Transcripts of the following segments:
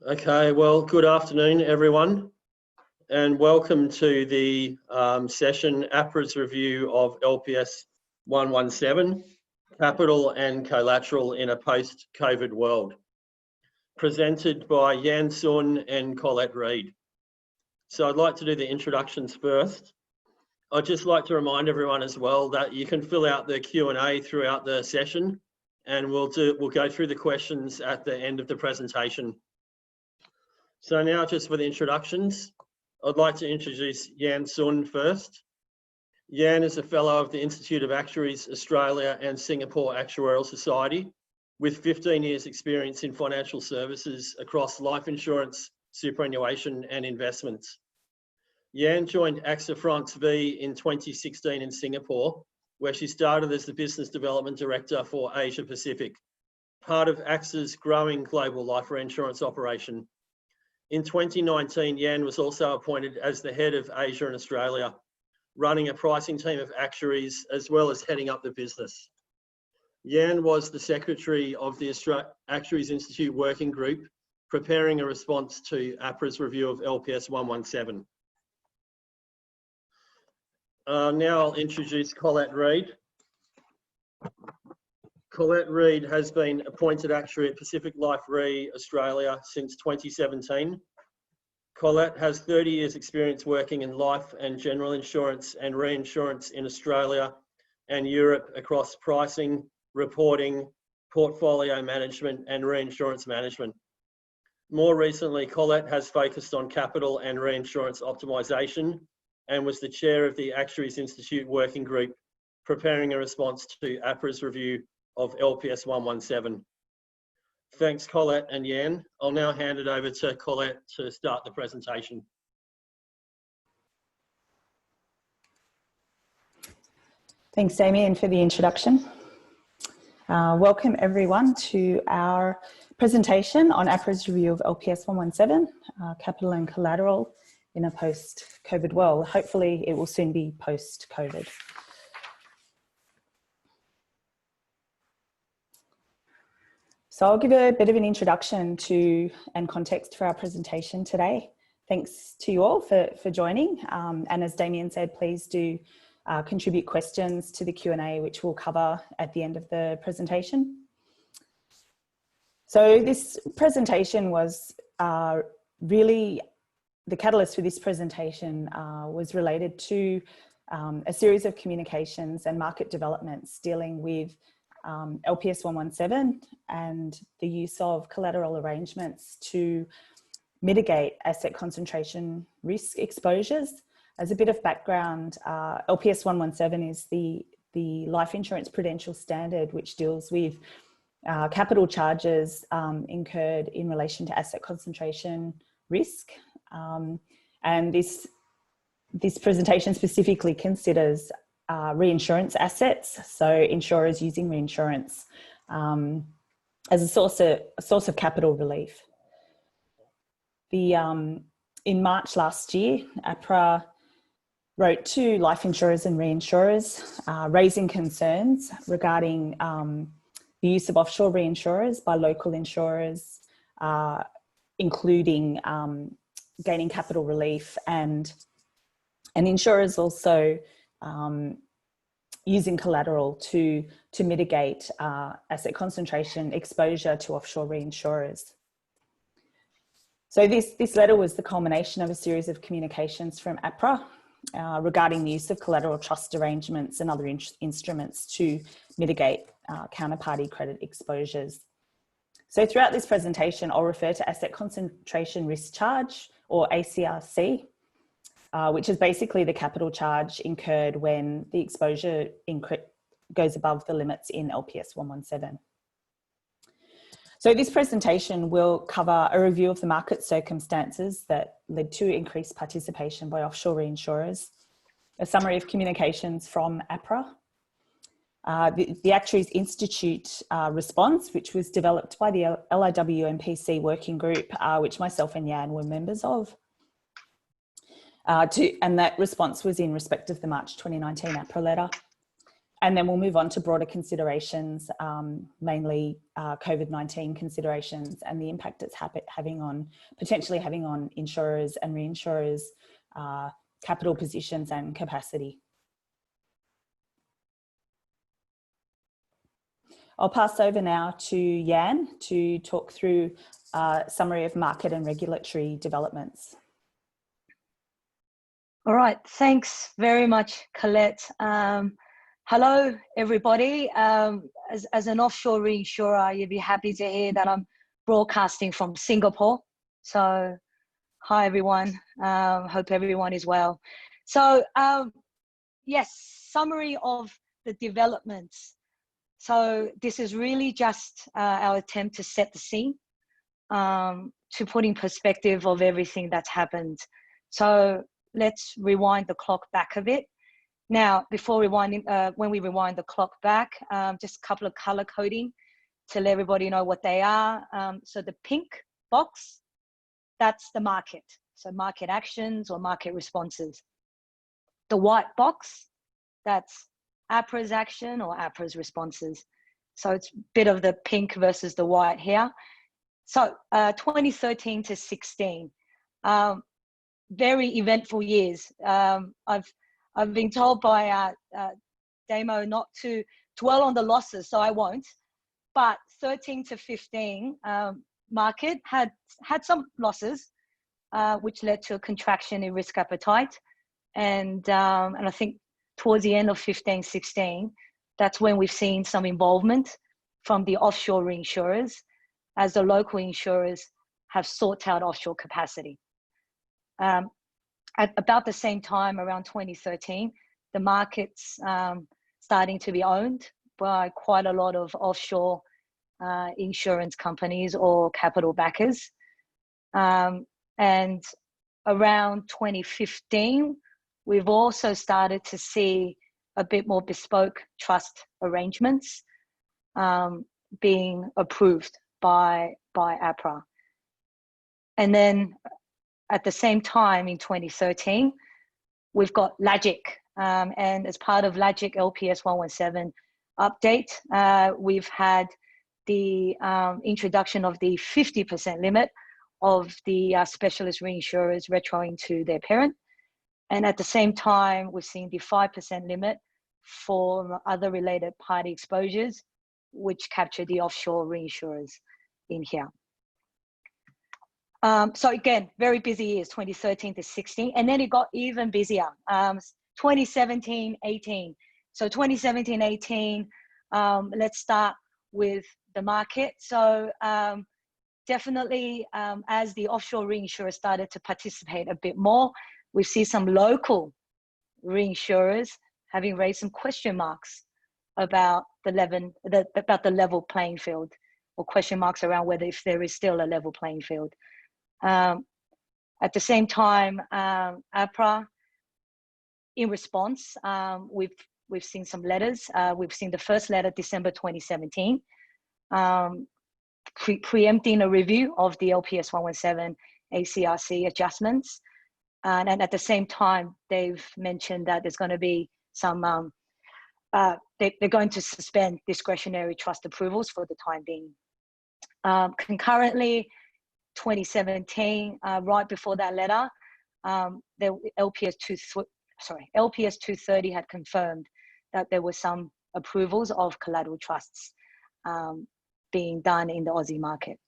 Okay, well, good afternoon, everyone, and welcome to the session, APRA's review of LPS 117, Capital and Collateral in a Post-COVID World, presented by Jan Sun and Colette Reid. So I'd like to do the introductions first. I'd just like to remind everyone as well that you can fill out the Q&A throughout the session, and we'll go through the questions at the end of the presentation. So now just for the introductions, I'd like to introduce Jan Sun first. Jan is a fellow of the Institute of Actuaries Australia and Singapore Actuarial Society with 15 years experience in financial services across life insurance, superannuation and investments. Jan joined AXA France V in 2016 in Singapore, where she started as the Business Development Director for Asia Pacific, part of AXA's growing global life reinsurance operation. In 2019, Jan was also appointed as the head of Asia and Australia, running a pricing team of actuaries as well as heading up the business. Jan was the secretary of the Actuaries Institute Working Group, preparing a response to APRA's review of LPS 117. Now I'll introduce Colette Reid. Colette Reid has been appointed actuary at Pacific Life Re Australia since 2017. Colette has 30 years experience working in life and general insurance and reinsurance in Australia and Europe across pricing, reporting, portfolio management and reinsurance management. More recently, Colette has focused on capital and reinsurance optimisation and was the chair of the Actuaries Institute Working Group, preparing a response to APRA's review of LPS 117. Thanks, Colette and Jan. I'll now hand it over to Colette to start the presentation. Thanks, Damian, for the introduction. Welcome everyone to our presentation on APRA's review of LPS 117, Capital and Collateral in a post-COVID world. Hopefully it will soon be post-COVID. So I'll give a bit of an introduction to and context for our presentation today. Thanks to you all for joining. And as Damian said, please do contribute questions to the Q&A, which we'll cover at the end of the presentation. So this presentation was really, the catalyst for this presentation was related to a series of communications and market developments dealing with LPS 117 and the use of collateral arrangements to mitigate asset concentration risk exposures. As a bit of background, LPS 117 is the life insurance prudential standard which deals with capital charges incurred in relation to asset concentration risk. And this presentation specifically considers reinsurance assets, so insurers using reinsurance as a source of capital relief. In March last year, APRA wrote to life insurers and reinsurers raising concerns regarding the use of offshore reinsurers by local insurers, including gaining capital relief and insurers also using collateral to mitigate asset concentration exposure to offshore reinsurers. So this letter was the culmination of a series of communications from APRA regarding the use of collateral trust arrangements and other instruments to mitigate counterparty credit exposures. So throughout this presentation, I'll refer to asset concentration risk charge, or ACRC, which is basically the capital charge incurred when the exposure goes above the limits in LPS 117. So this presentation will cover a review of the market circumstances that led to increased participation by offshore reinsurers, a summary of communications from APRA, the Actuaries Institute response, which was developed by the LIW-MPC working group, which myself and Jan were members of. And that response was in respect of the March 2019 APRA letter. And then we'll move on to broader considerations, mainly COVID-19 considerations and the impact it's potentially having on insurers and reinsurers, capital positions and capacity. I'll pass over now to Jan to talk through a summary of market and regulatory developments. All right, thanks very much, Colette. Hello, everybody. As an offshore reinsurer, you'd be happy to hear that I'm broadcasting from Singapore. So, hi, everyone. Hope everyone is well. So, yes, summary of the developments. So this is really just our attempt to set the scene, to put in perspective of everything that's happened. So let's rewind the clock back a bit. Now, before rewinding, when we rewind the clock back, just a couple of color coding to let everybody know what they are. So the pink box, that's the market. So market actions or market responses. The white box, that's APRA's action or APRA's responses. So it's a bit of the pink versus the white here. So 2013 to 16, very eventful years. I've been told by Damo not to dwell on the losses, so I won't. But 13 to 15 market had some losses, which led to a contraction in risk appetite, and I think towards the end of 15, 16, that's when we've seen some involvement from the offshore reinsurers as the local insurers have sought out offshore capacity. At about the same time, around 2013, the market's starting to be owned by quite a lot of offshore insurance companies or capital backers. And around 2015, we've also started to see a bit more bespoke trust arrangements being approved by APRA. And then at the same time in 2013, we've got LAGIC. And as part of LAGIC LPS 117 update, we've had the introduction of the 50% limit of the specialist reinsurers retroing to their parent. And at the same time, we've seen the 5% limit for other related party exposures, which capture the offshore reinsurers in here. So again, very busy years, 2013 to 16, and then it got even busier, 2017, 18. So 2017, 18, let's start with the market. So definitely as the offshore reinsurers started to participate a bit more, we see some local reinsurers having raised some question marks about the level playing field, or question marks around whether if there is still a level playing field. At the same time, APRA, in response, we've seen some letters. We've seen the first letter, December 2017, preempting a review of the LPS 117 ACRC adjustments. And at the same time, they've mentioned that there's going to be some, they're going to suspend discretionary trust approvals for the time being. Concurrently, 2017, right before that letter, the LPS 230 had confirmed that there were some approvals of collateral trusts being done in the Aussie market.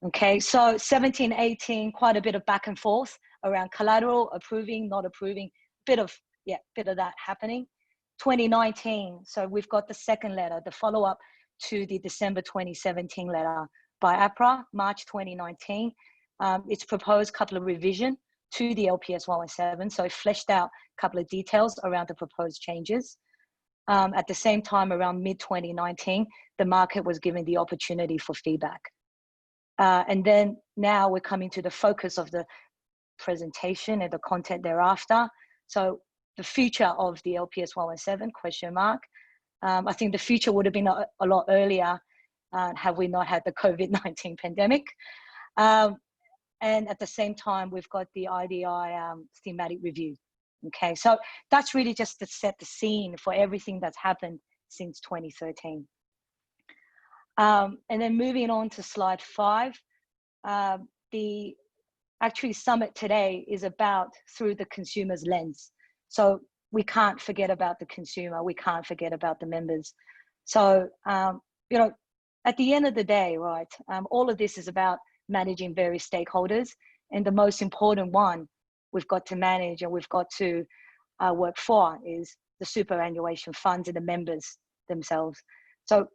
Okay, so 17, 18, quite a bit of back and forth around collateral, approving, not approving, bit of that happening. 2019, so we've got the second letter, the follow-up to the December 2017 letter by APRA, March 2019. It's proposed a couple of revision to the LPS 117, so it fleshed out a couple of details around the proposed changes. At the same time, around mid-2019, the market was given the opportunity for feedback. And then now we're coming to the focus of the presentation and the content thereafter. So the future of the LPS 117, question mark. I think the future would have been a lot earlier had we not had the COVID-19 pandemic. And at the same time, we've got the IDI thematic review Okay, so that's really just to set the scene for everything that's happened since 2013. And then moving on to slide 5, the Actuaries Summit today is about through the consumer's lens. So we can't forget about the consumer. We can't forget about the members. So, you know, at the end of the day, right, all of this is about managing various stakeholders. And the most important one we've got to manage and we've got to work for is the superannuation funds and the members themselves. So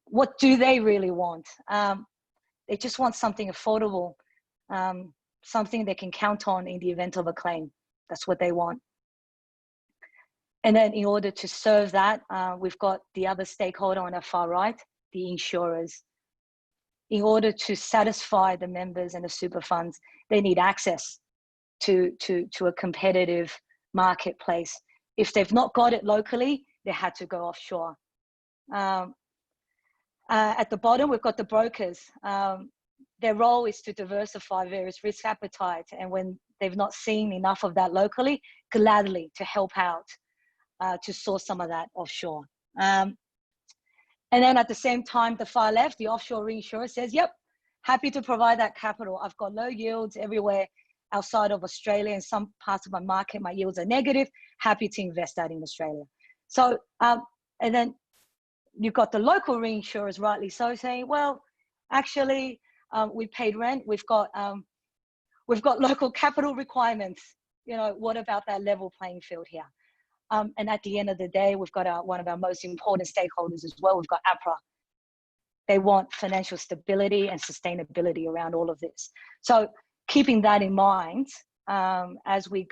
what do they really want? They just want something affordable, something they can count on in the event of a claim. That's what they want. And then in order to serve that, we've got the other stakeholder on the far right, the insurers. In order to satisfy the members and the super funds, they need access to a competitive marketplace. If they've not got it locally, they had to go offshore. At the bottom, we've got the brokers. Their role is to diversify various risk appetite. And when they've not seen enough of that locally, gladly to help out to source some of that offshore. And then at the same time, the far left, the offshore reinsurer says, yep, happy to provide that capital. I've got low yields everywhere outside of Australia. In some parts of my market, my yields are negative. Happy to invest that in Australia. So, and then you've got the local reinsurers, rightly so, saying, well, actually, we paid rent. We've got local capital requirements. You know, what about that level playing field here? And at the end of the day, we've got one of our most important stakeholders as well. We've got APRA. They want financial stability and sustainability around all of this. So keeping that in mind, as we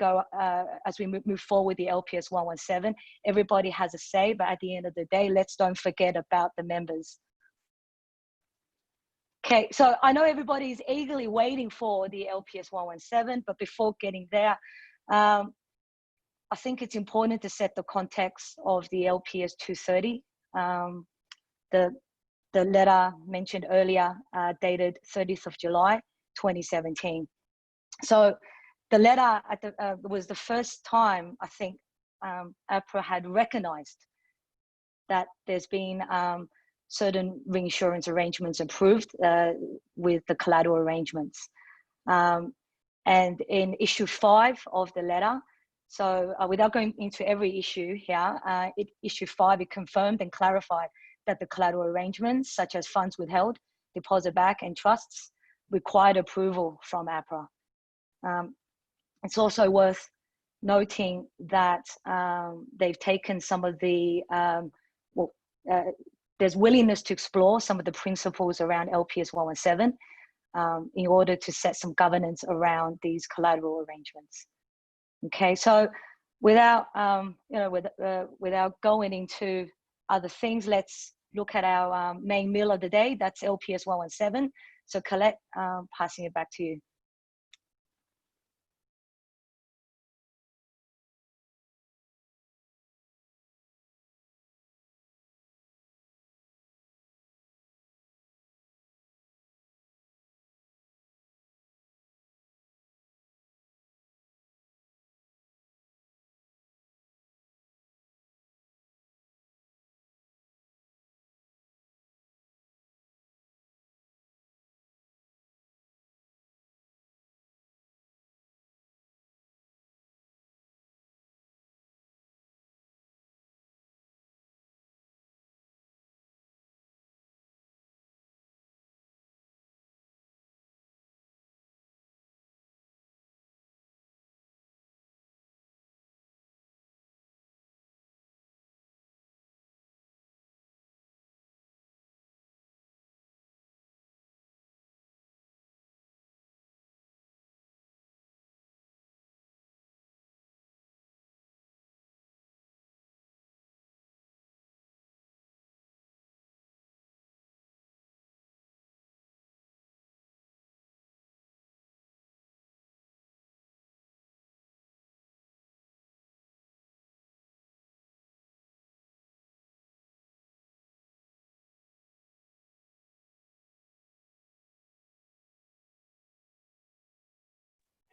move forward with the LPS 117, everybody has a say, but at the end of the day, let's don't forget about the members. Okay, so I know everybody is eagerly waiting for the LPS 117, but before getting there, I think it's important to set the context of the LPS 230. The letter mentioned earlier, dated 30th of July, 2017. So the letter was the first time, I think, APRA had recognized that there's been certain reinsurance arrangements approved with the collateral arrangements. And in issue 5 of the letter, so without going into every issue here, issue 5, it confirmed and clarified that the collateral arrangements, such as funds withheld, deposit back, and trusts, required approval from APRA. It's also worth noting that they've taken some of the, there's willingness to explore some of the principles around LPS 117 in order to set some governance around these collateral arrangements. Okay, so without without going into other things, let's look at our main meal of the day. That's LPS 117. So Colette, passing it back to you.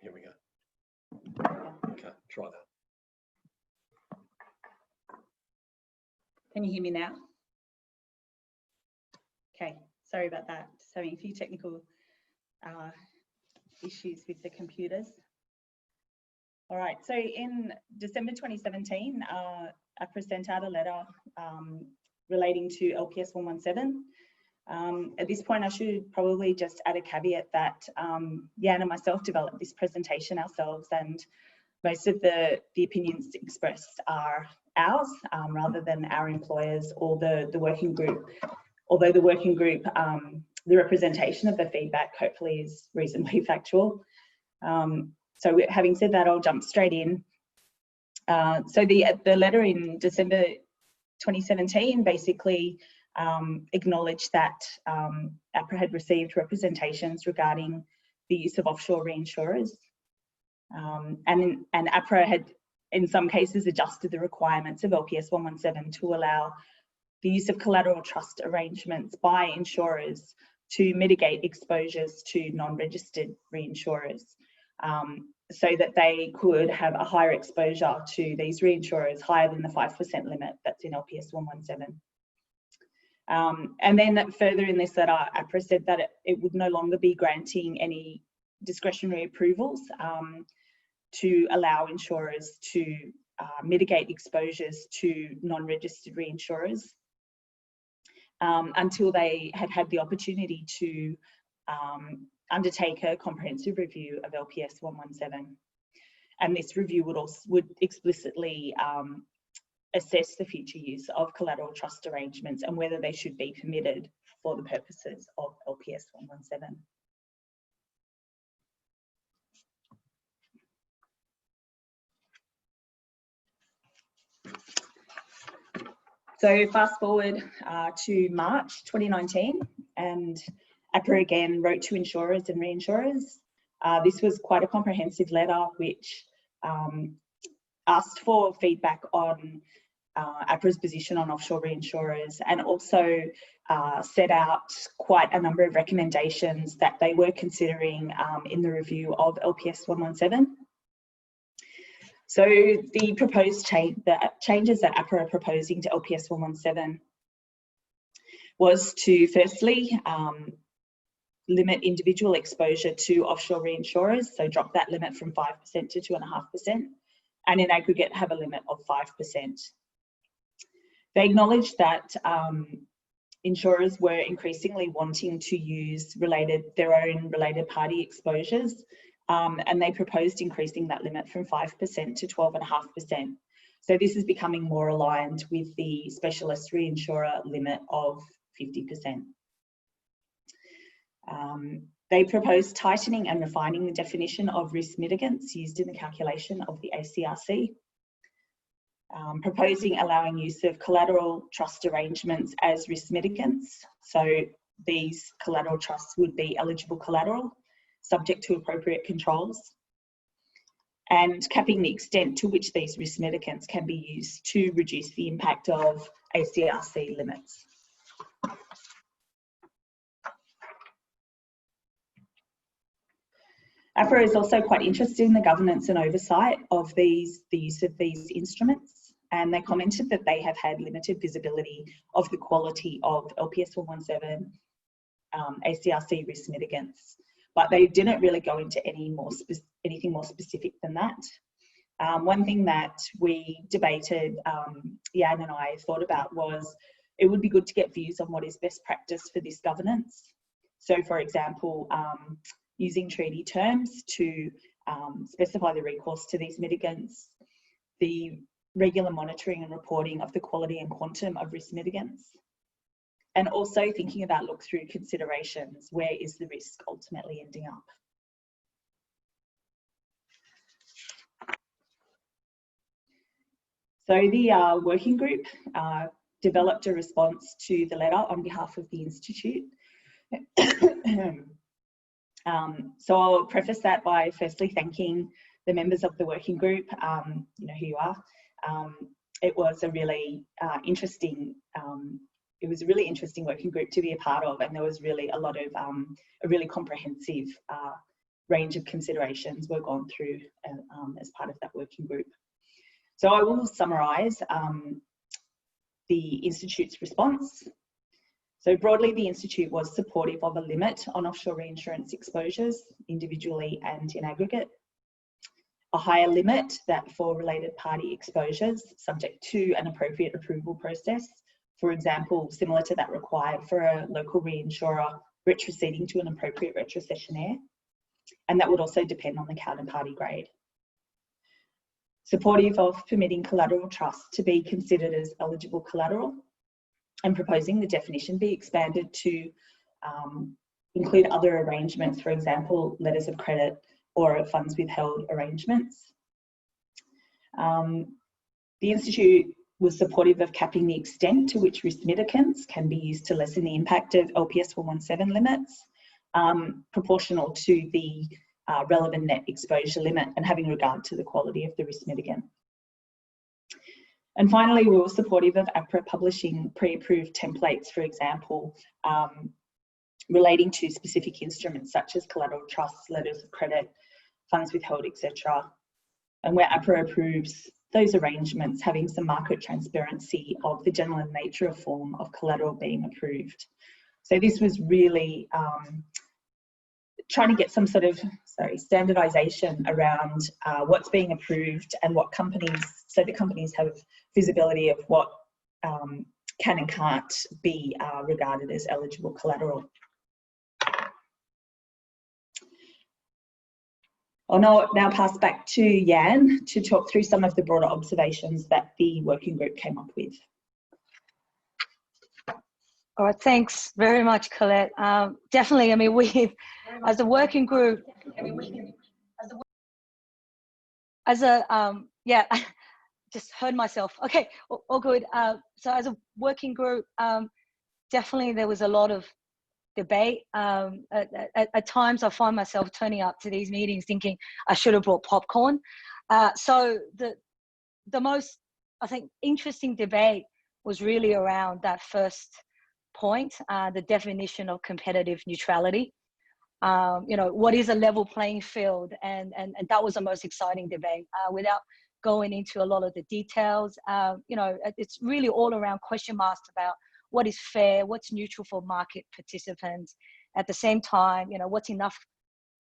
Here we go. Okay, try that. Can you hear me now? Okay, sorry about that. Just having a few technical issues with the computers. All right, so in December 2017, APRA sent out a letter relating to LPS 117. At this point, I should probably just add a caveat that Jan and myself developed this presentation ourselves, and most of the opinions expressed are ours rather than our employers or the working group. Although the working group, the representation of the feedback hopefully is reasonably factual. So having said that, I'll jump straight in. So the letter in December 2017 basically acknowledged that APRA had received representations regarding the use of offshore reinsurers. And APRA had, in some cases, adjusted the requirements of LPS 117 to allow the use of collateral trust arrangements by insurers to mitigate exposures to non-registered reinsurers, so that they could have a higher exposure to these reinsurers, higher than the 5% limit that's in LPS 117. And then further in this letter, APRA said that it would no longer be granting any discretionary approvals to allow insurers to mitigate exposures to non-registered reinsurers until they had the opportunity to undertake a comprehensive review of LPS 117. And this review would explicitly assess the future use of collateral trust arrangements and whether they should be permitted for the purposes of LPS 117. So fast forward to March 2019, and APRA again wrote to insurers and reinsurers. This was quite a comprehensive letter which asked for feedback on APRA's position on offshore reinsurers, and also set out quite a number of recommendations that they were considering in the review of LPS 117. So the proposed changes that APRA are proposing to LPS 117 was to firstly limit individual exposure to offshore reinsurers, so drop that limit from 5% to 2.5%, and in aggregate have a limit of 5%. They acknowledged that insurers were increasingly wanting to use their own related party exposures, and they proposed increasing that limit from 5% to 12.5%. So this is becoming more aligned with the specialist reinsurer limit of 50%. They proposed tightening and refining the definition of risk mitigants used in the calculation of the ACRC, proposing allowing use of collateral trust arrangements as risk mitigants. So these collateral trusts would be eligible collateral, subject to appropriate controls, and capping the extent to which these risk mitigants can be used to reduce the impact of ACRC limits. APRA is also quite interested in the governance and oversight of the use of these instruments, and they commented that they have had limited visibility of the quality of LPS 117 ACRC risk mitigants, but they didn't really go into anything more specific than that. One thing that we debated, Jan and I thought about, was it would be good to get views on what is best practice for this governance. So for example, using treaty terms to specify the recourse to these mitigants, the regular monitoring and reporting of the quality and quantum of risk mitigants, and also thinking about look-through considerations. Where is the risk ultimately ending up? So the working group developed a response to the letter on behalf of the Institute. So I'll preface that by firstly thanking the members of the working group. You know who you are. It was a really interesting working group to be a part of, and there was really a lot of a really comprehensive range of considerations were gone through as part of that working group. So I will summarise the Institute's response. So broadly, the Institute was supportive of a limit on offshore reinsurance exposures, individually and in aggregate. A higher limit that for related party exposures, subject to an appropriate approval process, for example, similar to that required for a local reinsurer retroceding to an appropriate retrocessionaire. And that would also depend on the counterparty grade. Supportive of permitting collateral trusts to be considered as eligible collateral, and proposing the definition be expanded to include other arrangements, for example, letters of credit or funds withheld arrangements. The Institute was supportive of capping the extent to which risk mitigants can be used to lessen the impact of LPS 117 limits, proportional to the relevant net exposure limit and having regard to the quality of the risk mitigant. And finally, we were supportive of APRA publishing pre-approved templates, for example, relating to specific instruments such as collateral trusts, letters of credit, funds withheld, etc. And where APRA approves those arrangements, having some market transparency of the general nature of form of collateral being approved. So this was really trying to get some sort of standardization around what's being approved and what companies, so the companies have visibility of what can and can't be regarded as eligible collateral. I'll now pass back to Jan to talk through some of the broader observations that the working group came up with. All right, thanks very much, Colette. Definitely, I mean, we, as a working group, yeah, just heard myself. Okay, all good. So as a working group, definitely there was a lot of debate. At times I find myself turning up to these meetings thinking I should have brought popcorn. So the most, I think, interesting debate was really around that first point, the definition of competitive neutrality. You know, what is a level playing field? And that was the most exciting debate. Without going into a lot of the details, you know, it's really all around question marks about what is fair, what's neutral for market participants. At the same time, you know, what's enough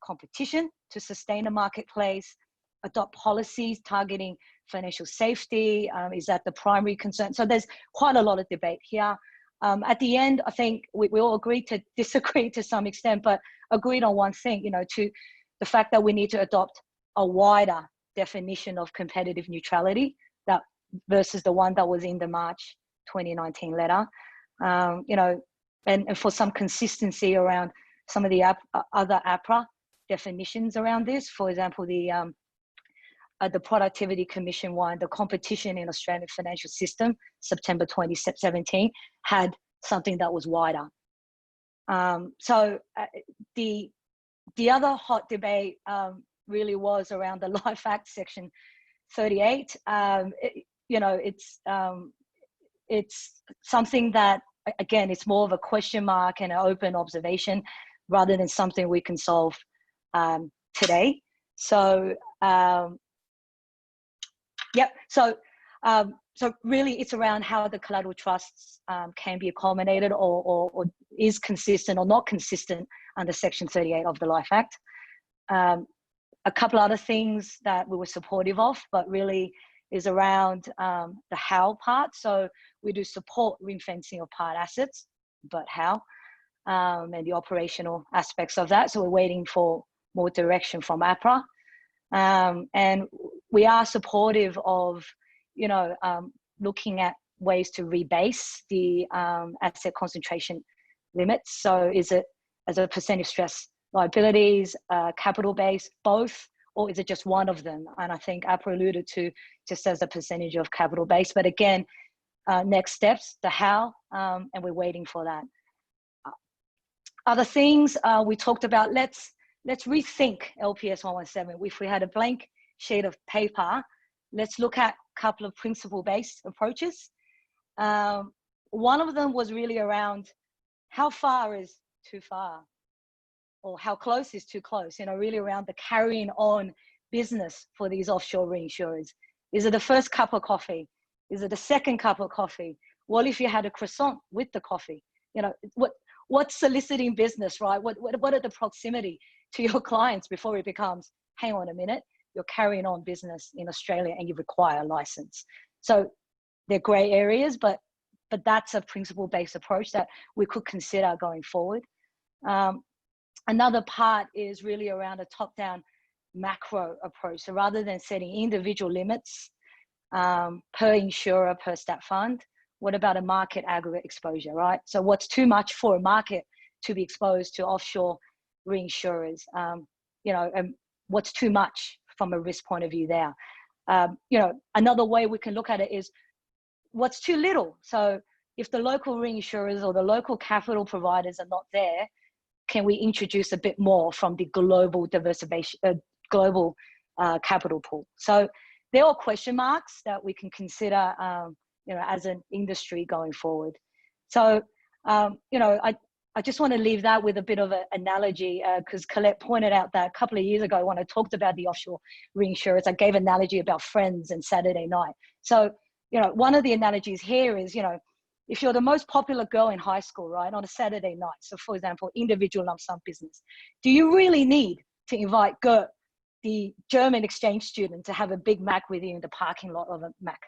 competition to sustain a marketplace, adopt policies targeting financial safety, is that the primary concern? So there's quite a lot of debate here. At the end, I think we all agreed to disagree to some extent, but agreed on one thing, you know, to the fact that we need to adopt a wider definition of competitive neutrality that versus the one that was in the March 2019 letter. You know, and for some consistency around some of the other APRA definitions around this. For example, the Productivity Commission one, the Competition in Australian Financial System, September 2017, had something that was wider. So the other hot debate really was around the Life Act Section 38. You know, it's something that, again, it's more of a question mark and an open observation rather than something we can solve today. So, yep. So really it's around how the collateral trusts can be accommodated or is consistent or not consistent under Section 38 of the Life Act. A couple other things that we were supportive of, but really is around the how part. So we do support ring fencing of part assets, but how, and the operational aspects of that. So we're waiting for more direction from APRA. And we are supportive of, you know, looking at ways to rebase the asset concentration limits. So is it as a percentage stress liabilities, capital base, both, or is it just one of them? And I think APRA alluded to just as a percentage of capital base. But again, next steps, the how, and we're waiting for that. Other things we talked about, let's rethink LPS 117. If we had a blank sheet of paper, let's look at a couple of principle-based approaches. One of them was really around how far is too far, or how close is too close, you know, really around the carrying on business for these offshore reinsurers. Is it the first cup of coffee? Is it the second cup of coffee? What if you had a croissant with the coffee? You know, what's soliciting business, right? What are the proximity to your clients before it becomes, hang on a minute, you're carrying on business in Australia and you require a license. So they're grey areas, but that's a principle-based approach that we could consider going forward. Another part is really around a top-down macro approach. So rather than setting individual limits per insurer, per stat fund, what about a market aggregate exposure, right? So what's too much for a market to be exposed to offshore reinsurers? You know, what's too much from a risk point of view there? You know, another way we can look at it is what's too little. So if the local reinsurers or the local capital providers are not there, can we introduce a bit more from the global diversification, global capital pool? So there are question marks that we can consider, you know, as an industry going forward. So, you know, I just want to leave that with a bit of an analogy, because Colette pointed out that a couple of years ago when I talked about the offshore reinsurers, I gave an analogy about Friends and Saturday Night. So, you know, one of the analogies here is, you know, if you're the most popular girl in high school, right, on a Saturday night, so for example, individual lump sum business, do you really need to invite Gert, the German exchange student, to have a Big Mac with you in the parking lot of a Mac,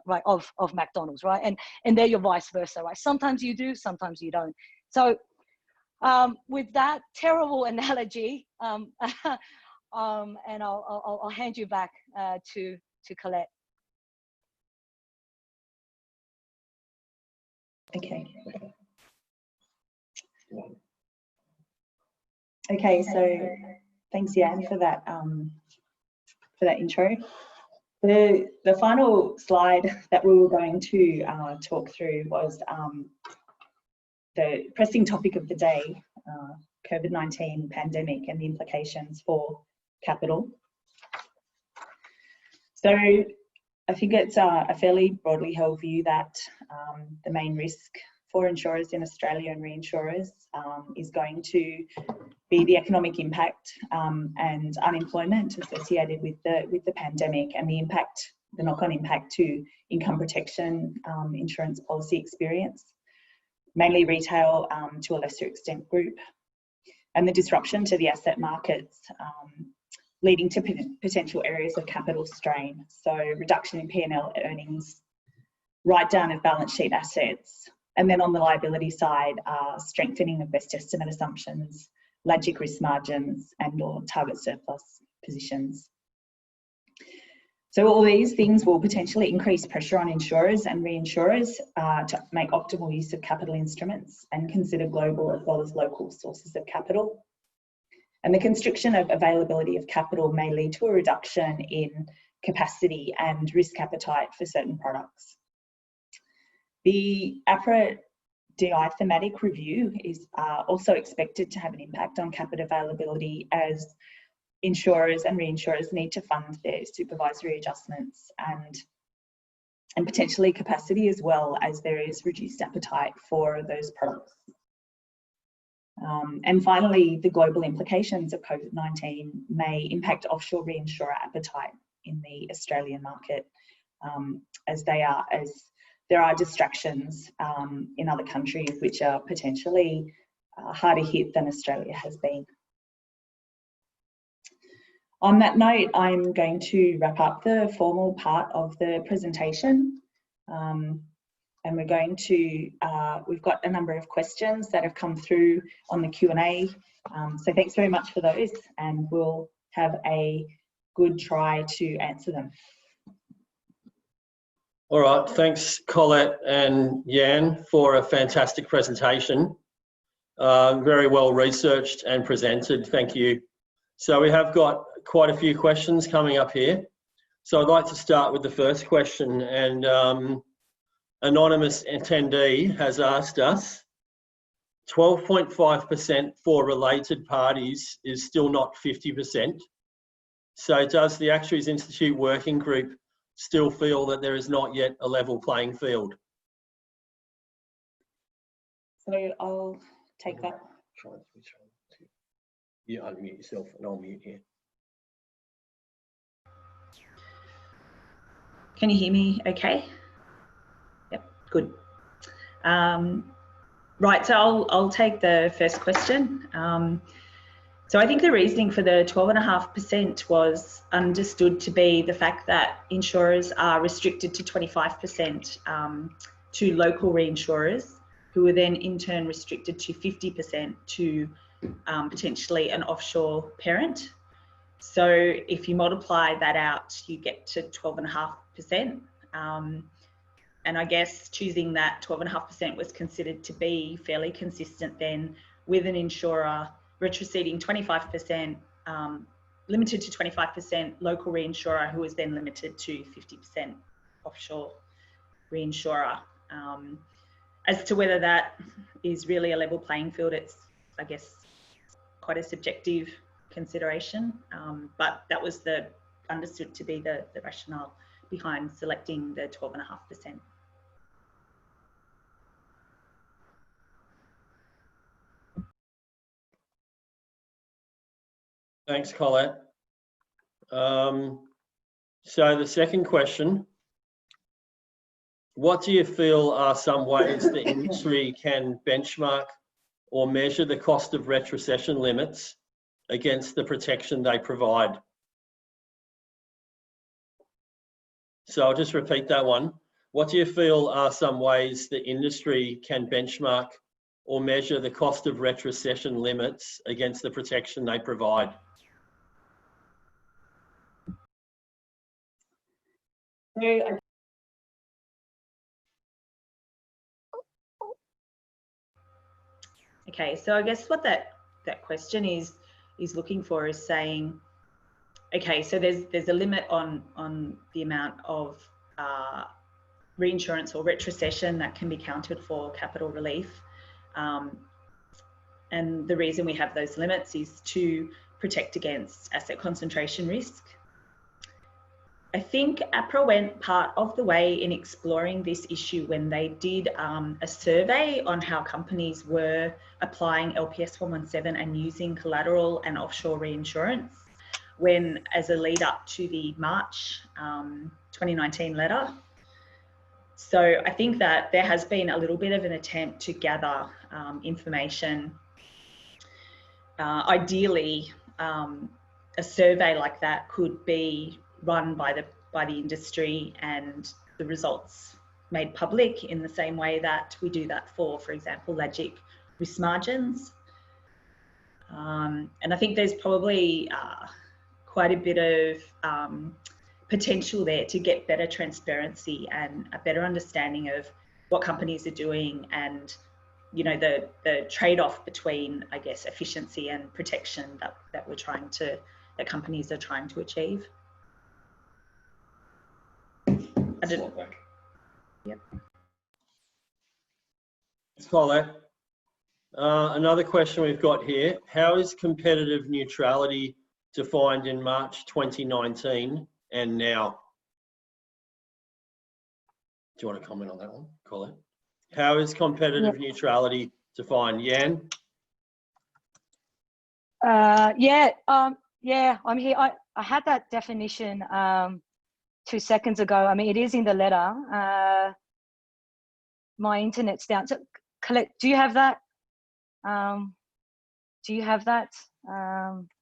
right, of McDonald's, right? And there you're vice versa, right? Sometimes you do, sometimes you don't. So with that terrible analogy, and I'll hand you back to Colette. Okay. Okay, so thanks, Jan, for that intro. The final slide that we were going to talk through was the pressing topic of the day, COVID-19 pandemic and the implications for capital. So I think it's a fairly broadly held view that the main risk for insurers in Australia and reinsurers is going to be the economic impact and unemployment associated with the pandemic, and the knock-on impact to income protection insurance policy experience, mainly retail, to a lesser extent group, and the disruption to the asset markets, leading to potential areas of capital strain. So reduction in P&L earnings, write down of balance sheet assets, and then on the liability side, strengthening of best estimate assumptions, logic risk margins, and or target surplus positions. So all these things will potentially increase pressure on insurers and reinsurers to make optimal use of capital instruments and consider global as well as local sources of capital. And the constriction of availability of capital may lead to a reduction in capacity and risk appetite for certain products. The APRA DI thematic review is also expected to have an impact on capital availability, as insurers and reinsurers need to fund their supervisory adjustments and potentially capacity, as well as there is reduced appetite for those products. And finally, the global implications of COVID-19 may impact offshore reinsurer appetite in the Australian market, as there are distractions in other countries which are potentially harder hit than Australia has been. On that note, I'm going to wrap up the formal part of the presentation. And we're going to, we've got a number of questions that have come through on the Q&A. So thanks very much for those, and we'll have a good try to answer them. All right, thanks Colette and Jan for a fantastic presentation. Very well researched and presented, thank you. So we have got quite a few questions coming up here. So I'd like to start with the first question, and anonymous attendee has asked us, 12.5% for related parties is still not 50%. So does the Actuaries Institute Working Group still feel that there is not yet a level playing field? So I'll take that. You unmute yourself and I'll mute here. Can you hear me okay? Yep, good. Right, so I'll take the first question. So I think the reasoning for the 12.5% was understood to be the fact that insurers are restricted to 25% to local reinsurers, who are then in turn restricted to 50% to potentially an offshore parent. So if you multiply that out, you get to 12.5%. And I guess choosing that 12.5% was considered to be fairly consistent then with an insurer retroceding 25%, limited to 25% local reinsurer, who was then limited to 50% offshore reinsurer. As to whether that is really a level playing field, it's, I guess, quite a subjective consideration, but that was understood to be the rationale behind selecting the 12.5%. Thanks, Colette. So the second question, what do you feel are some ways the industry can benchmark or measure the cost of retrocession limits against the protection they provide? So I'll just repeat that one. What do you feel are some ways the industry can benchmark or measure the cost of retrocession limits against the protection they provide? Okay, so I guess what that question is looking for is saying, okay, so there's a limit on the amount of reinsurance or retrocession that can be counted for capital relief, and the reason we have those limits is to protect against asset concentration risk. I think APRA went part of the way in exploring this issue when they did a survey on how companies were applying LPS 117 and using collateral and offshore reinsurance, when as a lead up to the March 2019 letter. So I think that there has been a little bit of an attempt to gather information. Ideally, a survey like that could be run by the industry and the results made public in the same way that we do that for example, LAGIC risk margins. And I think there's probably quite a bit of potential there to get better transparency and a better understanding of what companies are doing and, you know, the trade-off between, I guess, efficiency and protection that companies are trying to achieve. Yep. Thanks, Colette. Another question we've got here, how is competitive neutrality defined in March 2019 and now? Do you want to comment on that one, Colette? How is competitive neutrality defined? Yan? Yeah, I'm here. I had that definition 2 seconds ago. I mean, it is in the letter. My internet's down. So, Colette, do you have that?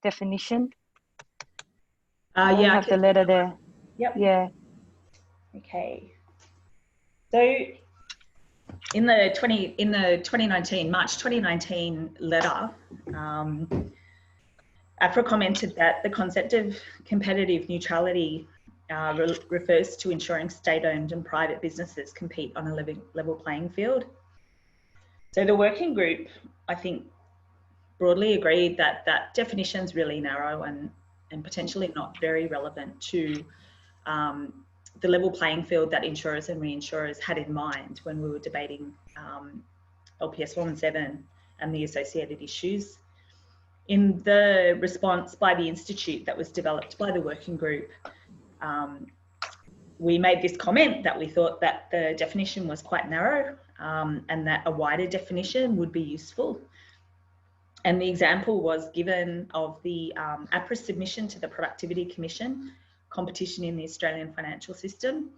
Definition? Yeah, I have the letter there. Yep. Yeah. Okay. So in the 2019 March 2019 letter, APRA commented that the concept of competitive neutrality refers to ensuring state-owned and private businesses compete on a level playing field. So the working group, I think, broadly agreed that that definition is really narrow and potentially not very relevant to the level playing field that insurers and reinsurers had in mind when we were debating LPS 117 and the associated issues. In the response by the Institute that was developed by the working group, we made this comment that we thought that the definition was quite narrow and that a wider definition would be useful. And the example was given of the APRA submission to the Productivity Commission, Competition in the Australian Financial System,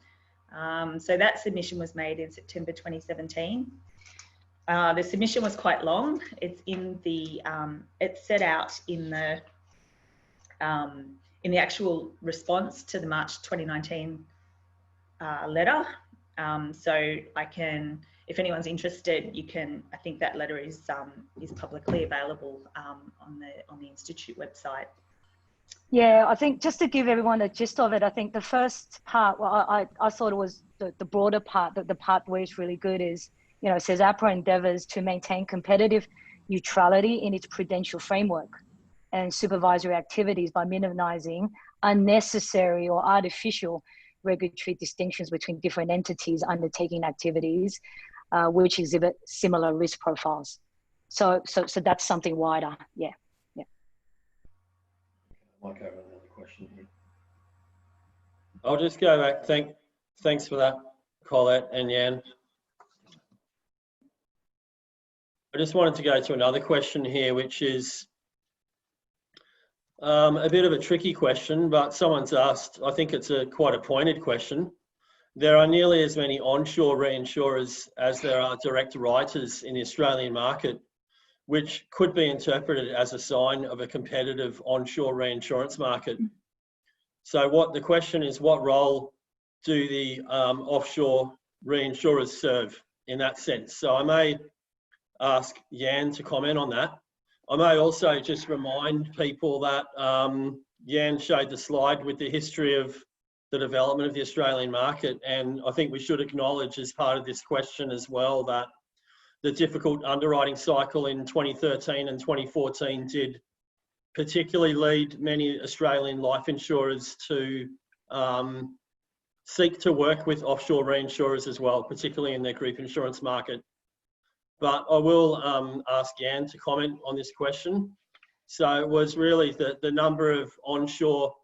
So that submission was made in September 2017. The submission was quite long. It's in the, it's set out in the actual response to the March 2019 letter. So I can, if anyone's interested, you can, I think that letter is publicly available on the Institute website. Yeah, I think just to give everyone a gist of it, I think the first part, well, I thought it was the broader part, the part where it's really good is, you know, it says APRA endeavours to maintain competitive neutrality in its prudential framework and supervisory activities by minimising unnecessary or artificial regulatory distinctions between different entities undertaking activities which exhibit similar risk profiles. So that's something wider, yeah. Might go with another question here. I'll just go back. Thanks for that, Colette and Jan. I just wanted to go to another question here, which is a bit of a tricky question, but someone's asked, I think it's quite a pointed question. There are nearly as many onshore reinsurers as there are direct writers in the Australian market, which could be interpreted as a sign of a competitive onshore reinsurance market. So the question is, what role do the offshore reinsurers serve in that sense? So I may ask Jan to comment on that. I may also just remind people that Jan showed the slide with the history of the development of the Australian market, and I think we should acknowledge as part of this question as well that the difficult underwriting cycle in 2013 and 2014 did particularly lead many Australian life insurers to seek to work with offshore reinsurers as well, particularly in their group insurance market. But I will ask Jan to comment on this question. So it was really the number of onshore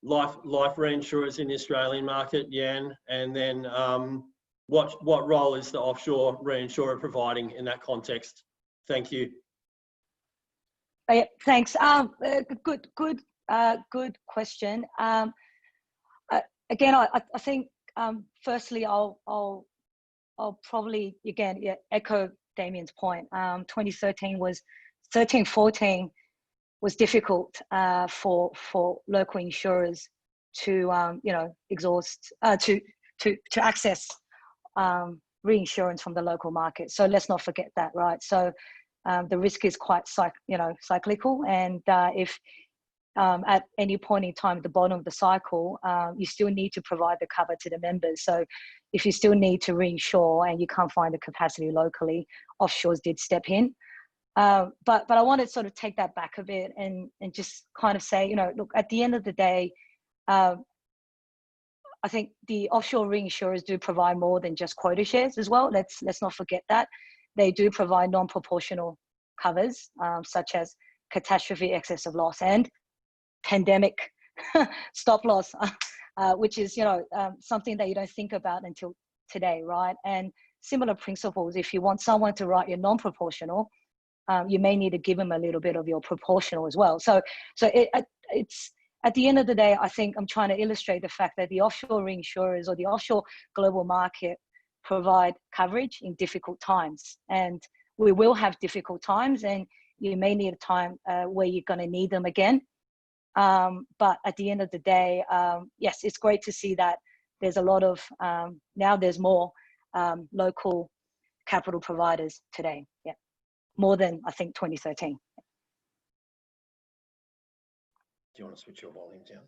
life reinsurers in the Australian market, Jan, and then what role is the offshore reinsurer providing in that context? Thank you. Yeah, thanks. Good question. Again, I think firstly I'll probably again echo Damian's point. 2013-14 was difficult for local insurers to exhaust to access reinsurance from the local market. So let's not forget that, right? So the risk is quite cyclical, and if at any point in time at the bottom of the cycle, you still need to provide the cover to the members. So if you still need to reinsure and you can't find the capacity locally, offshores did step in. But I want to sort of take that back a bit and just kind of say, look, at the end of the day, I think the offshore reinsurers do provide more than just quota shares as well. Let's not forget that. They do provide non-proportional covers, such as catastrophe excess of loss and pandemic stop loss, which is something that you don't think about until today, right? And similar principles, if you want someone to write your non-proportional, you may need to give them a little bit of your proportional as well. So it's at the end of the day, I think I'm trying to illustrate the fact that the offshore reinsurers or the offshore global market provide coverage in difficult times, and we will have difficult times, and you may need a time where you're going to need them again. But at the end of the day, yes, it's great to see that there's a lot of now there's more local capital providers today. Yeah, more than I think 2013. Do you want to switch your volume down?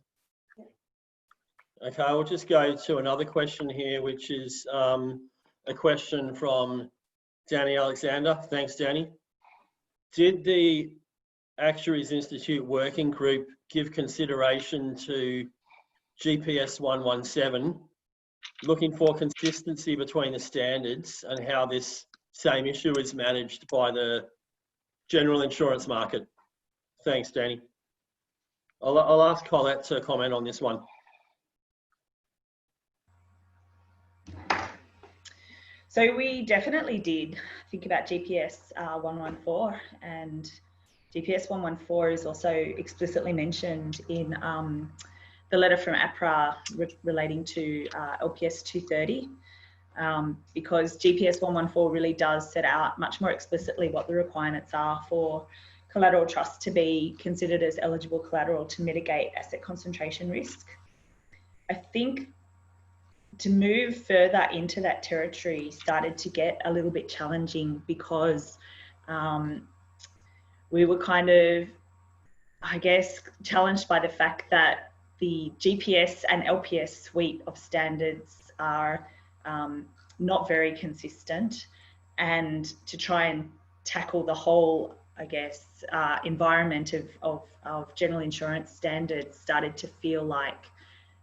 Okay, I'll just go to another question here, which is a question from Danny Alexander. Thanks, Danny. Did the Actuaries Institute Working Group give consideration to GPS 117, looking for consistency between the standards and how this same issue is managed by the general insurance market? Thanks, Danny. I'll ask Colette to comment on this one. So we definitely did think about GPS 114, and GPS 114 is also explicitly mentioned in the letter from APRA relating to LPS 230. Because GPS 114 really does set out much more explicitly what the requirements are for collateral trusts to be considered as eligible collateral to mitigate asset concentration risk. I think to move further into that territory started to get a little bit challenging because we were kind of, I guess, challenged by the fact that the GPS and LPS suite of standards are not very consistent, and to try and tackle the whole, I guess, environment of general insurance standards started to feel like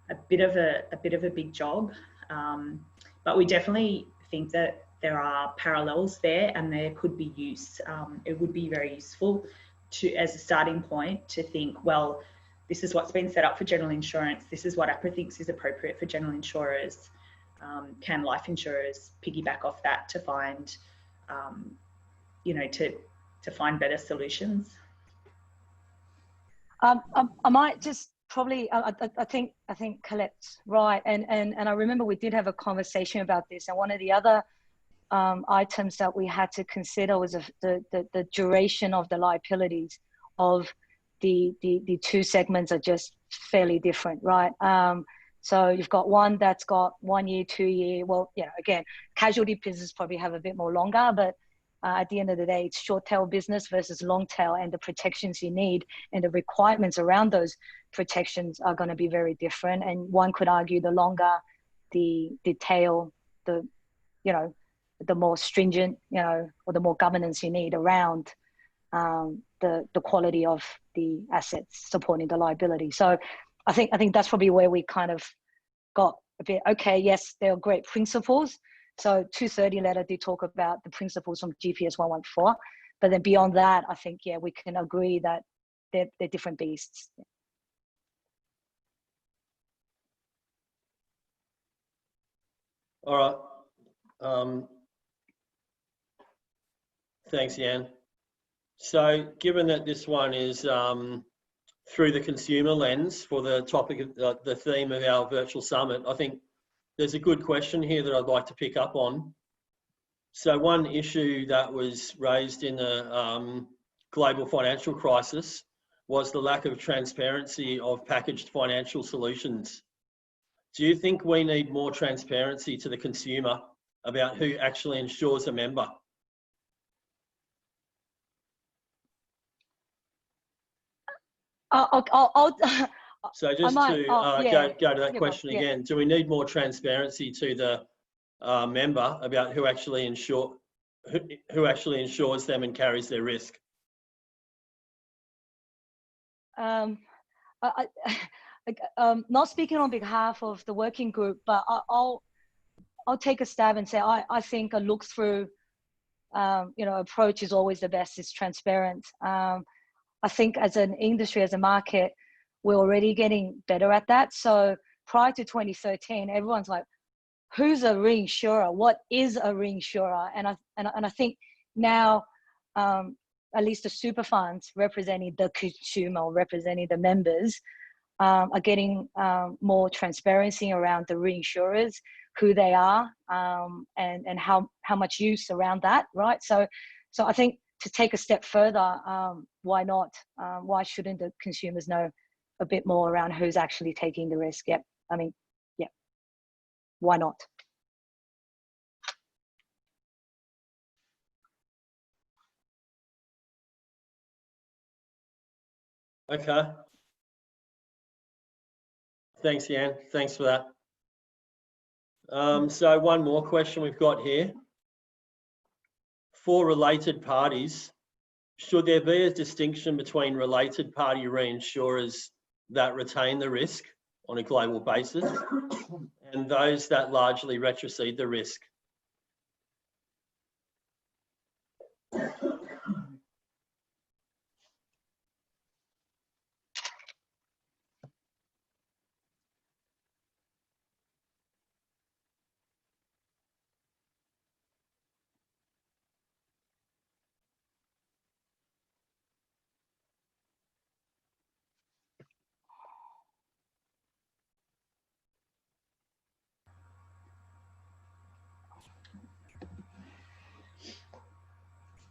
a bit of a big job. But we definitely think that there are parallels there, and there could be use. It would be very useful to, as a starting point, to think, well, this is what's been set up for general insurance. This is what APRA thinks is appropriate for general insurers. Can life insurers piggyback off that to find, to find better solutions? I might just probably, I think Colette's right, and I remember we did have a conversation about this, and one of the other items that we had to consider was the duration of the liabilities of the two segments are just fairly different, right? So you've got one that's got 1 year, 2 year. Well, again, casualty business probably have a bit more longer, but at the end of the day, it's short tail business versus long tail, and the protections you need and the requirements around those protections are going to be very different. And one could argue the longer the tail, the more stringent, or the more governance you need around the quality of the assets supporting the liability. So I think that's probably where we kind of got a bit, okay, yes, they're great principles. So 230 letter did talk about the principles from GPS 114, but then beyond that, I think, we can agree that they're different beasts. All right. Thanks, Jan. So given that this one is through the consumer lens for the topic of the theme of our virtual summit, I think there's a good question here that I'd like to pick up on. So one issue that was raised in the global financial crisis was the lack of transparency of packaged financial solutions. Do you think we need more transparency to the consumer about who actually insures a member? So just to go to that question again, do we need more transparency to the member about who actually insures them and carries their risk? Not speaking on behalf of the working group, but I'll take a stab and say I think a look through approach is always the best. It's transparent. I think as an industry, as a market, we're already getting better at that. So prior to 2013, everyone's like, who's a reinsurer? What is a reinsurer? And I think now, at least the super funds representing the consumer, representing the members, are getting more transparency around the reinsurers, who they are, and how much use around that, right? So I think to take a step further, why not? Why shouldn't the consumers know a bit more around who's actually taking the risk? Yep. I mean, yeah. Why not? Okay. Thanks, Jan. Thanks for that. So one more question we've got here. For related parties, should there be a distinction between related party reinsurers that retain the risk on a global basis and those that largely retrocede the risk?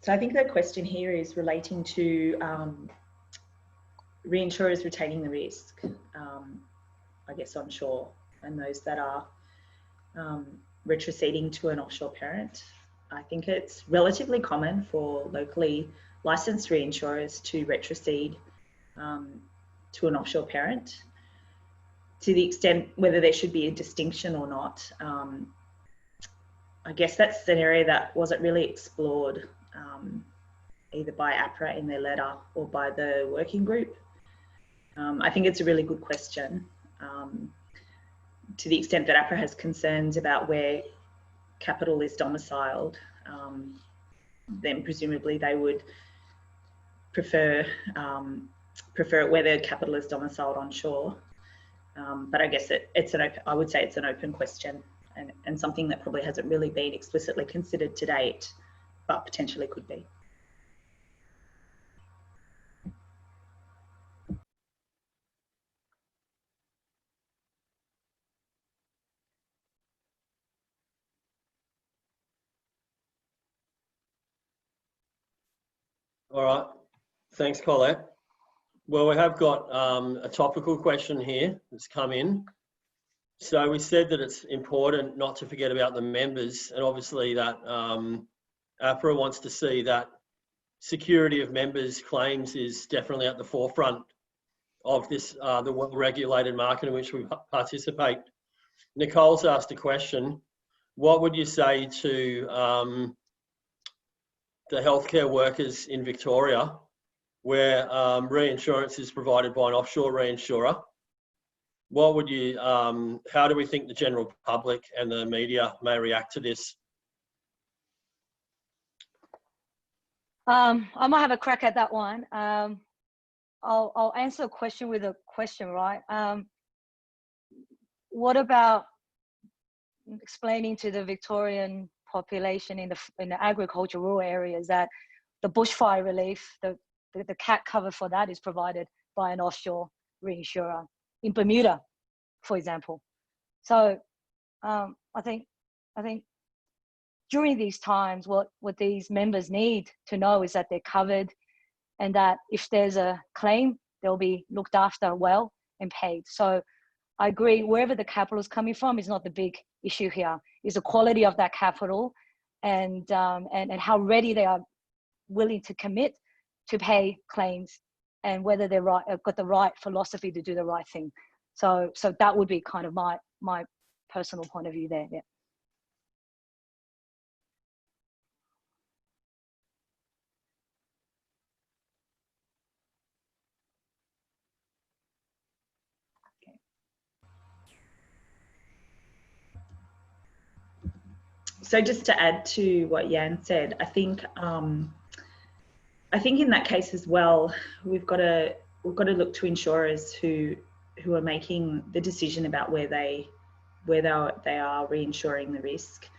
So I think the question here is relating to reinsurers retaining the risk, I guess onshore, and those that are retroceding to an offshore parent. I think it's relatively common for locally licensed reinsurers to retrocede to an offshore parent. To the extent whether there should be a distinction or not, I guess that's an area that wasn't really explored either by APRA in their letter or by the working group. I think it's a really good question. To the extent that APRA has concerns about where capital is domiciled, then presumably they would prefer it where the capital is domiciled onshore. But I guess I would say it's an open question and something that probably hasn't really been explicitly considered to date, but potentially could be. All right, thanks, Colette. Well, we have got a topical question here that's come in. So we said that it's important not to forget about the members, and obviously that APRA wants to see that security of members' claims is definitely at the forefront of this, the well-regulated market in which we participate. Nicole's asked a question. What would you say to the healthcare workers in Victoria where reinsurance is provided by an offshore reinsurer? What would you, how do we think the general public and the media may react to this? I might have a crack at that one. I'll answer a question with a question, right? What about explaining to the Victorian population in the agricultural rural areas that the bushfire relief, the cat cover for that is provided by an offshore reinsurer in Bermuda, for example. So I think during these times, what these members need to know is that they're covered, and that if there's a claim, they'll be looked after well and paid. So I agree, wherever the capital is coming from is not the big issue here. Is the quality of that capital and how ready they are willing to commit to pay claims, and whether they're got the right philosophy to do the right thing. So that would be kind of my personal point of view there. Yeah. So just to add to what Jan said, I think in that case as well, we've got to look to insurers who are making the decision about where they are reinsuring the risk.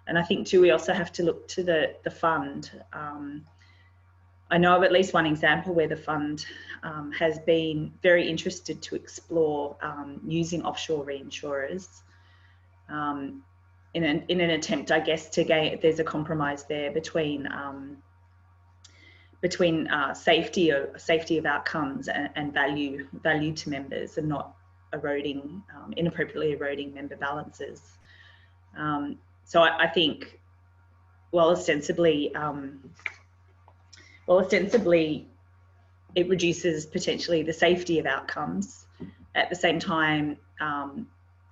And I think too, we also have to look to the fund. I know of at least one example where the fund has been very interested to explore using offshore reinsurers in an attempt, I guess, to gain. There's a compromise there between safety of outcomes and value to members, and not inappropriately eroding member balances. So I think, well, ostensibly it reduces potentially the safety of outcomes. At the same time,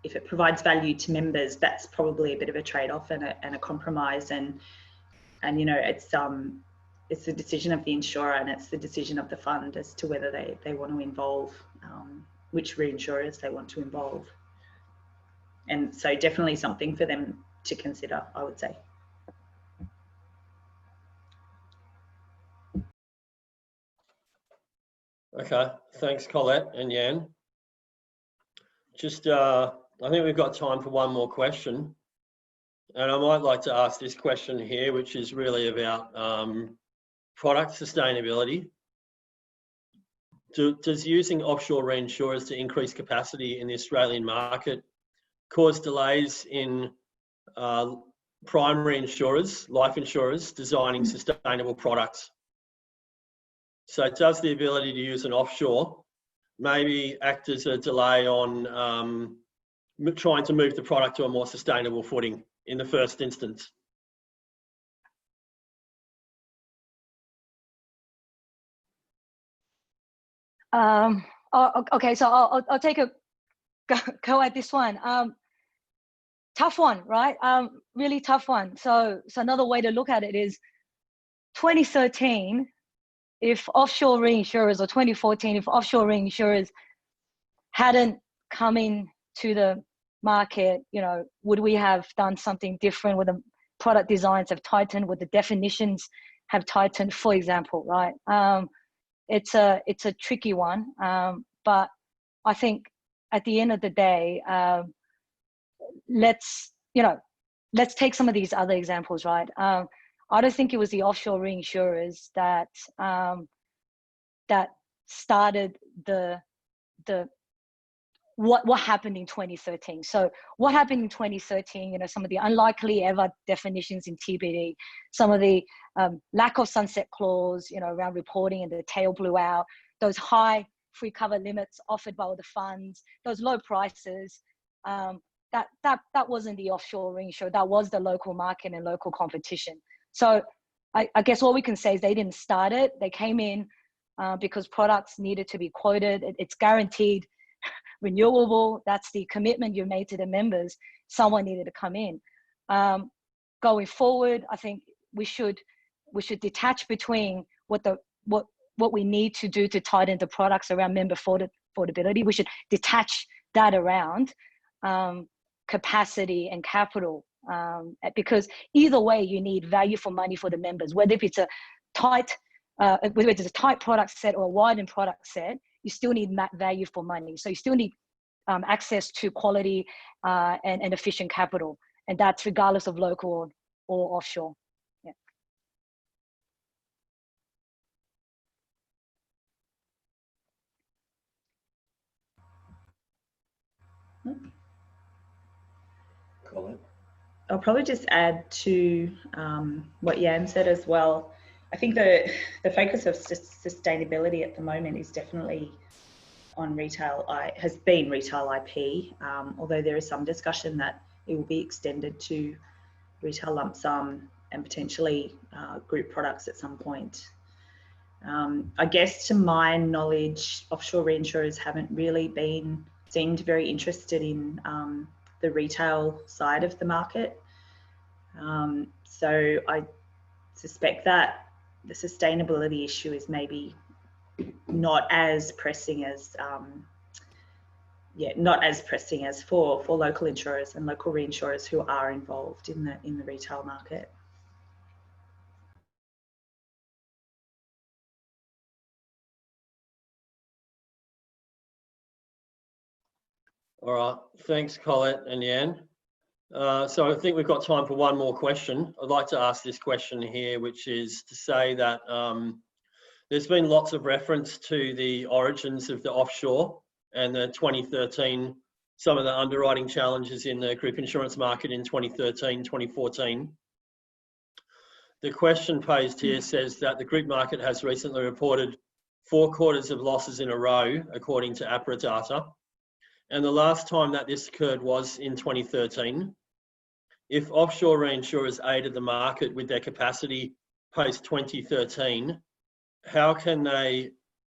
if it provides value to members, that's probably a bit of a trade-off and a compromise. And you know, it's the decision of the insurer, and it's the decision of the fund as to whether they want to involve which reinsurers they want to involve. And so definitely something for them to consider, I would say. Okay, thanks Colette and Jan. Just, I think we've got time for one more question. And I might like to ask this question here, which is really about product sustainability. Does using offshore reinsurers to increase capacity in the Australian market cause delays in primary insurers, life insurers, designing sustainable products. So does the ability to use an offshore maybe act as a delay on trying to move the product to a more sustainable footing in the first instance? Okay, so I'll take a go at this one. Tough one, right? Really tough one. So another way to look at it is 2013, if offshore reinsurers, or 2014, if offshore reinsurers hadn't come into the market, you know, would we have done something different? Would the product designs have tightened? Would the definitions have tightened, for example, right? It's a tricky one, but I think at the end of the day, let's take some of these other examples, right? I don't think it was the offshore reinsurers that started what happened in 2013. So what happened in 2013, you know, some of the unlikely ever definitions in TBD, some of the lack of sunset clause, you know, around reporting, and the tail blew out, those high free cover limits offered by all the funds, those low prices, that wasn't the offshore reinsurer, that was the local market and local competition. So I guess what we can say is they didn't start it. They came in because products needed to be quoted. It's guaranteed renewable. That's the commitment you made to the members. Someone needed to come in. Going forward, I think we should detach between what we need to do to tighten the products around member affordability. We should detach that around capacity and capital, because either way you need value for money for the members, whether if it's a tight product set or a widened product set, you still need value for money. So you still need access to quality and efficient capital, and that's regardless of local or offshore. Yeah. Colette? I'll probably just add to what Jan said as well. I think the focus of sustainability at the moment is definitely on has been retail IP, although there is some discussion that it will be extended to retail lump sum and potentially group products at some point. I guess to my knowledge, offshore reinsurers haven't really seemed very interested in the retail side of the market. So I suspect that the sustainability issue is maybe not as pressing as for local insurers and local reinsurers who are involved in the retail market. All right, thanks Colette and Jan. So I think we've got time for one more question. I'd like to ask this question here, which is to say that there's been lots of reference to the origins of the offshore and the 2013, some of the underwriting challenges in the group insurance market in 2013, 2014. The question posed here says that the group market has recently reported 4 quarters of losses in a row, according to APRA data. And the last time that this occurred was in 2013. If offshore reinsurers aided the market with their capacity post 2013, how can they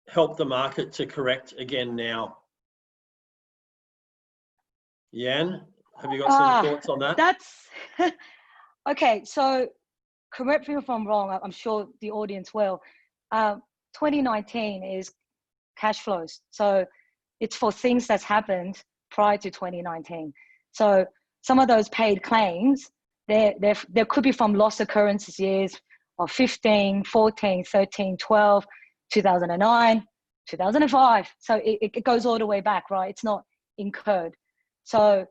help the market to correct again now? Jan, have you got some thoughts on that? That's okay. So correct me if I'm wrong. I'm sure the audience will. 2019 is cash flows. So it's for things that's happened prior to 2019. So some of those paid claims, there could be from loss occurrences years of 15, 14, 13, 12, 2009, 2005. So it goes all the way back, right? It's not incurred. So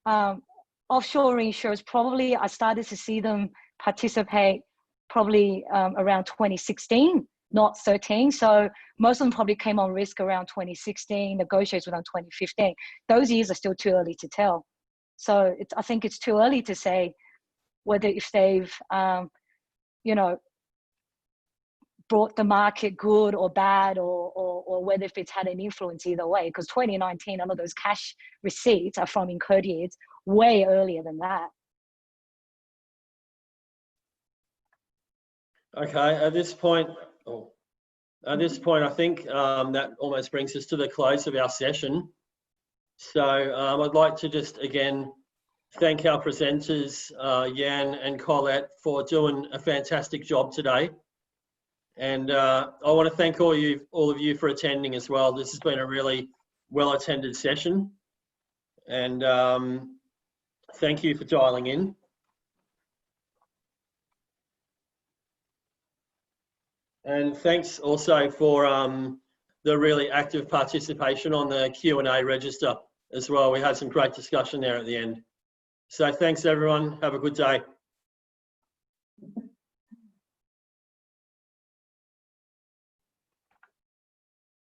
offshore reinsurers, probably I started to see them participate probably around 2016, not 13. So most of them probably came on risk around 2016, negotiations around 2015. Those years are still too early to tell. So I think it's too early to say whether if they've, you know, brought the market good or bad, or whether if it's had an influence either way, because 2019, a lot of those cash receipts are from incurred years way earlier than that. Okay, at this point, I think that almost brings us to the close of our session. So I'd like to just again thank our presenters, Jan and Colette, for doing a fantastic job today. And I want to thank all of you for attending as well. This has been a really well-attended session. And thank you for dialing in. And thanks also for the really active participation on the Q&A register as well. We had some great discussion there at the end. So thanks everyone. Have a good day.